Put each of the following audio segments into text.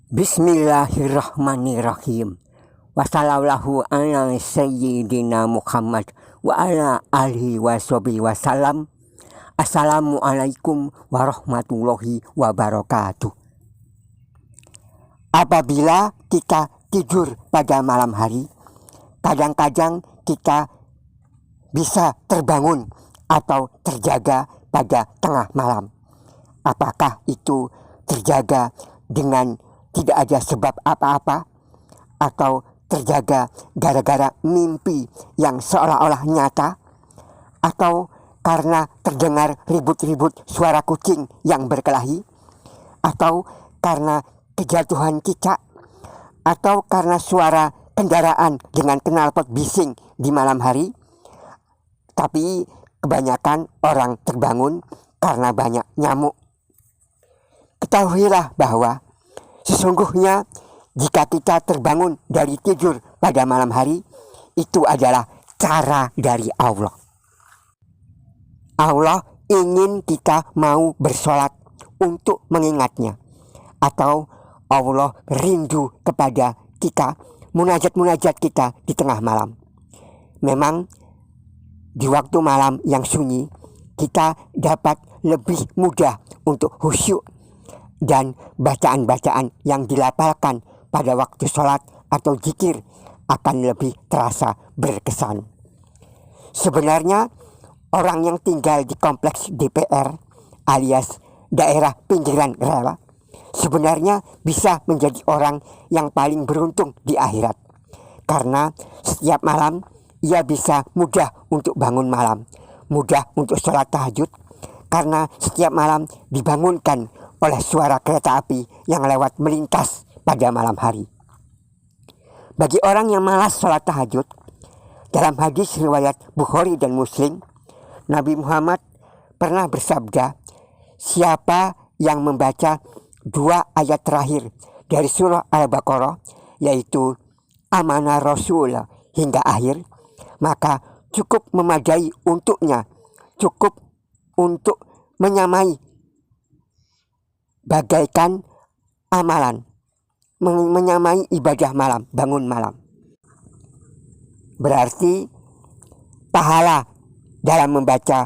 Bismillahirrahmanirrahim. Wassallallahu ala sayyidina Muhammad wa ala alihi washabihi wasallam. Assalamualaikum warahmatullahi wabarakatuh. Apabila kita tidur pada malam hari, kadang-kadang kita bisa terbangun atau terjaga pada tengah malam. Apakah itu terjaga dengan tidak ada sebab apa-apa, atau terjaga gara-gara mimpi yang seolah-olah nyata, atau karena terdengar ribut-ribut suara kucing yang berkelahi, atau karena kejatuhan cicak, atau karena suara kendaraan dengan knalpot bising di malam hari. Tapi kebanyakan orang terbangun karena banyak nyamuk. Ketahuilah bahwa sesungguhnya jika kita terbangun dari tidur pada malam hari, itu adalah cara dari Allah. Allah ingin kita mau bersolat untuk mengingatnya, atau Allah rindu kepada kita, munajat-munajat kita di tengah malam. Memang di waktu malam yang sunyi, kita dapat lebih mudah untuk khusyuk, dan bacaan-bacaan yang dilafalkan pada waktu sholat atau zikir akan lebih terasa berkesan. Sebenarnya orang yang tinggal di kompleks DPR alias daerah pinggiran rel sebenarnya bisa menjadi orang yang paling beruntung di akhirat, karena setiap malam ia bisa mudah untuk bangun malam, mudah untuk sholat tahajud, karena setiap malam dibangunkan oleh suara kereta api yang lewat melintas pada malam hari. Bagi orang yang malas sholat tahajud, dalam hadis riwayat Bukhari dan Muslim, Nabi Muhammad pernah bersabda, siapa yang membaca 2 ayat terakhir dari surah Al-Baqarah, yaitu amanah Rasul hingga akhir, maka cukup memadai untuknya, cukup untuk menyamai bagaikan amalan, menyamai ibadah malam, bangun malam. Berarti pahala dalam membaca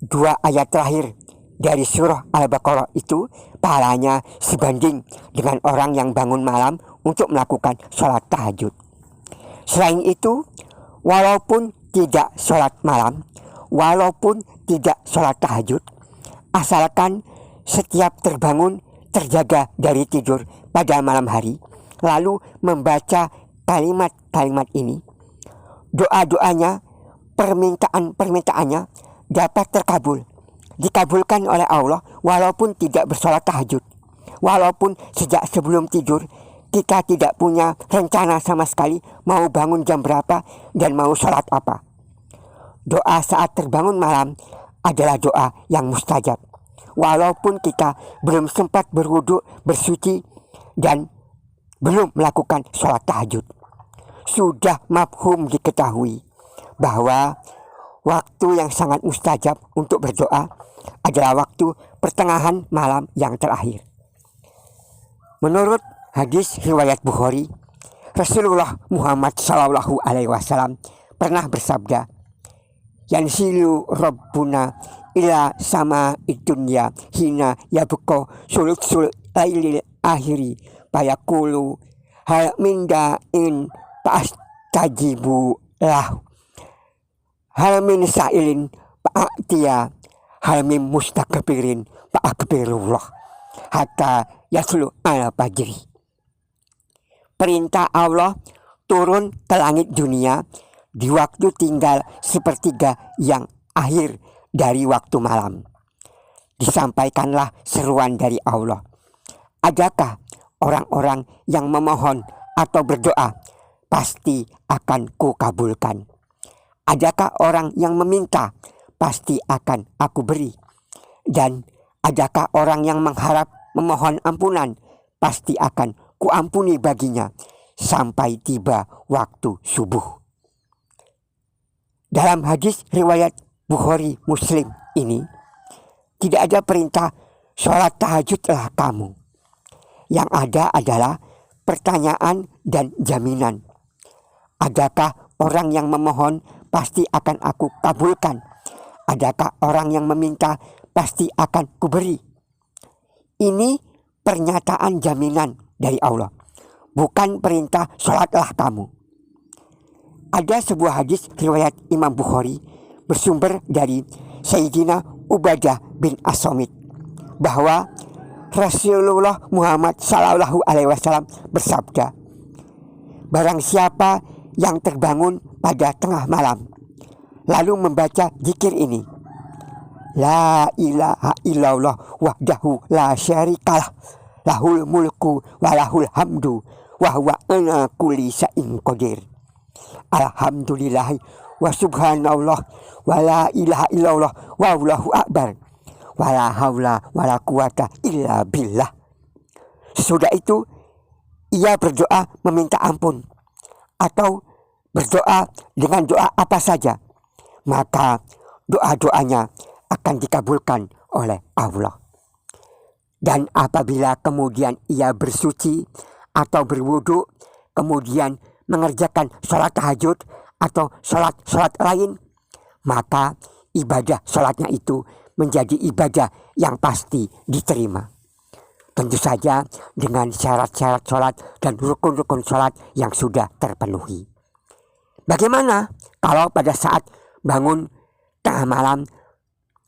2 ayat terakhir dari surah Al-Baqarah itu pahalanya sebanding dengan orang yang bangun malam untuk melakukan sholat tahajud. Selain itu, walaupun tidak sholat malam, walaupun tidak sholat tahajud, asalkan setiap terbangun terjaga dari tidur pada malam hari, lalu membaca kalimat-kalimat ini, doa-doanya, permintaan-permintaannya dapat terkabul, dikabulkan oleh Allah walaupun tidak bersolat tahajud, walaupun sejak sebelum tidur kita tidak punya rencana sama sekali mau bangun jam berapa dan mau sholat apa. Doa saat terbangun malam adalah doa yang mustajab, walaupun kita belum sempat berwudu, bersuci, dan belum melakukan sholat tahajud. Sudah mafhum diketahui bahwa waktu yang sangat mustajab untuk berdoa adalah waktu pertengahan malam yang terakhir. Menurut hadis riwayat Bukhari, Rasulullah Muhammad SAW pernah bersabda, yansilu Rabbuna ila sama idunya hina yabqa sulusul lailil akhiri fayaqulu hal minda in ta'astajibu lahu hal min sa'ilin fa'atiya hal min mustakbirin fa'akbirullah hatta yaslu ala fajri. Perintah Allah turun ke langit dunia di waktu tinggal sepertiga yang akhir dari waktu malam. Disampaikanlah seruan dari Allah. Adakah orang-orang yang memohon atau berdoa pasti akan kukabulkan? Adakah orang yang meminta pasti akan aku beri? Dan adakah orang yang mengharap memohon ampunan pasti akan kuampuni baginya sampai tiba waktu subuh. Dalam hadis riwayat Bukhari Muslim ini tidak ada perintah sholat tahajudlah kamu. Yang ada adalah pertanyaan dan jaminan. Adakah orang yang memohon pasti akan aku kabulkan? Adakah orang yang meminta pasti akan kuberi? Ini pernyataan jaminan dari Allah, bukan perintah sholatlah kamu. Ada sebuah hadis riwayat Imam Bukhari bersumber dari Sayyidina Ubadah bin As-Samit bahwa Rasulullah Muhammad SAW bersabda, barang siapa yang terbangun pada tengah malam lalu membaca zikir ini, la ilaha illallah wahdahu la syarikalah lahul mulku wa lahul hamdu wa huwa ala kulli syai'in qadir, alhamdulillahi wa subhanallah wa la ilaha illallah wallahu akbar wala haula wala quwata illa billah. Sesudah itu ia berdoa meminta ampun atau berdoa dengan doa apa saja, maka doa-doanya akan dikabulkan oleh Allah. Dan apabila kemudian ia bersuci atau berwudu, kemudian mengerjakan sholat tahajud atau sholat lain, maka ibadah sholatnya itu menjadi ibadah yang pasti diterima. Tentu saja dengan syarat-syarat sholat dan rukun-rukun sholat yang sudah terpenuhi. Bagaimana kalau pada saat bangun tengah malam,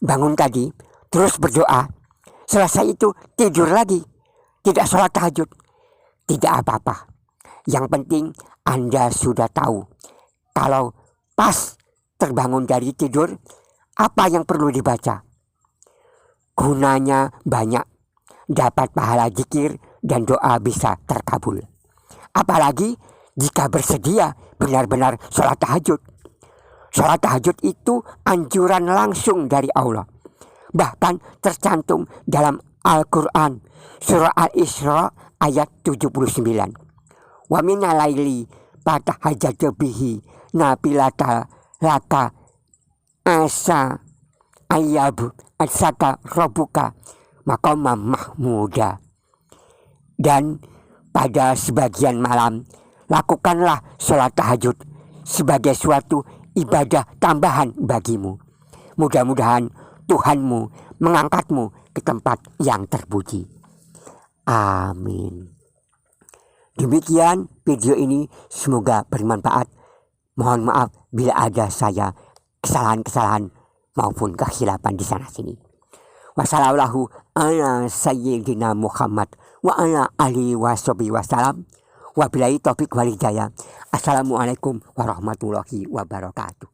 bangun tadi, terus berdoa, selesai itu tidur lagi, tidak sholat tahajud? Tidak apa-apa. Yang penting Anda sudah tahu kalau pas terbangun dari tidur, apa yang perlu dibaca. Gunanya banyak, dapat pahala zikir dan doa bisa terkabul. Apalagi jika bersedia benar-benar sholat tahajud. Sholat tahajud itu anjuran langsung dari Allah. Bahkan tercantum dalam Al-Quran surah Al-Isra ayat 79. Wa minal laili fatahajjad bihi nafilata laka asa ayyab asaka rabbuka maqamam mahmuda. Dan pada sebagian malam lakukanlah sholat tahajud sebagai suatu ibadah tambahan bagimu. Mudah-mudahan Tuhanmu mengangkatmu ke tempat yang terpuji. Amin. Demikian video ini, semoga bermanfaat. Mohon maaf bila ada saya kesalahan-kesalahan maupun kekhilafan di sana sini. Wassallallahu ala sayyidina Muhammad wa ala alihi washabihi wasallam. Wabillahi taufiq wal hidayah. Assalamualaikum warahmatullahi wabarakatuh.